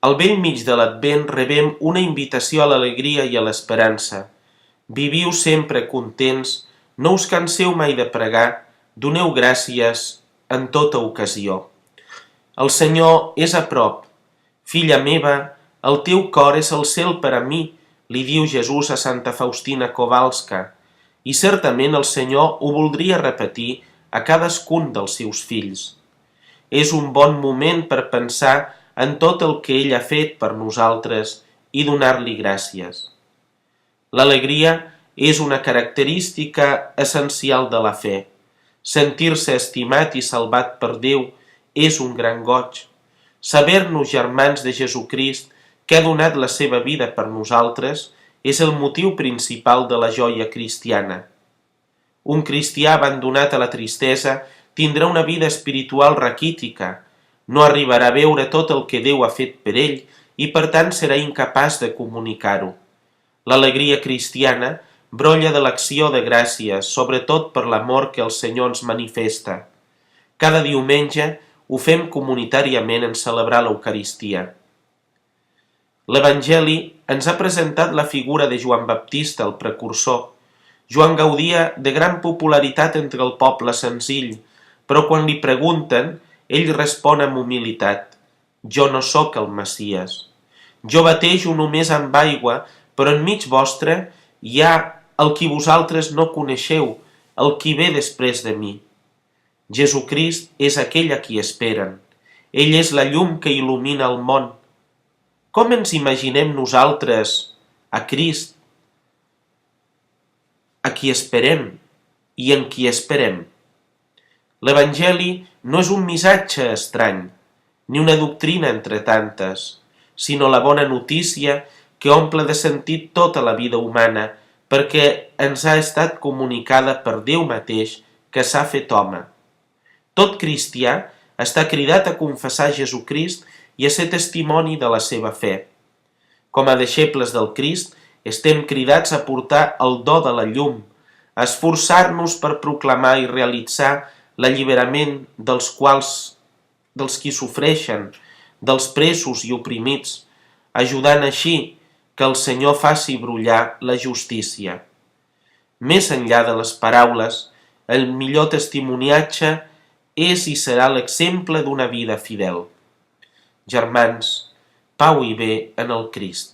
Al bell mig de l'Advent rebem una invitació a l'alegria i a l'esperança. Viviu sempre contents, no us canseu mai de pregar, doneu gràcies en tota ocasió. El Senyor és a prop. Filla meva, el teu cor és el cel per a mi, li diu Jesús a Santa Faustina Kowalska, i certament el Senyor ho voldria repetir a cadascun dels seus fills. És un bon moment per pensar en tot el que ell ha fet per nosaltres i donar-li gràcies. L'alegria és una característica essencial de la fe. Sentir-se estimat i salvat per Déu és un gran goig. Saber-nos germans de Jesucrist, que ha donat la seva vida per nosaltres, és el motiu principal de la joia cristiana. Un cristià abandonat a la tristesa tindrà una vida espiritual raquítica, no arribarà a veure tot el que Déu ha fet per ell i per tant serà incapaç de comunicar-ho. L'alegria cristiana brolla de l'acció de gràcies, sobretot per l'amor que el Senyor ens manifesta. Cada diumenge ho fem comunitàriament en celebrar l'Eucaristia. L'Evangeli ens ha presentat la figura de Joan Baptista, el precursor. Joan gaudia de gran popularitat entre el poble senzill, però quan li pregunten, ell respon amb humilitat: jo no sóc el Messies. Jo batejo només amb aigua, però enmig vostre hi ha el qui vosaltres no coneixeu, el qui ve després de mi. Jesucrist és aquell a qui esperen. Ell és la llum que il·lumina el món. Com ens imaginem nosaltres a Crist, a qui esperem i en qui esperem? L'Evangeli no és un missatge estrany, ni una doctrina entre tantes, sinó la bona notícia que omple de sentit tota la vida humana, perquè ens ha estat comunicada per Déu mateix, que s'ha fet home. Tot cristià està cridat a confessar Jesucrist i a ser testimoni de la seva fe. Com a deixebles del Crist, estem cridats a portar el do de la llum, a esforçar-nos per proclamar i realitzar l'alliberament dels qui sofreixen, dels presos i oprimits, ajudant així que el Senyor faci brollar la justícia. Més enllà de les paraules, el millor testimoniatge és i serà l'exemple d'una vida fidel. Germans, pau i bé en el Crist.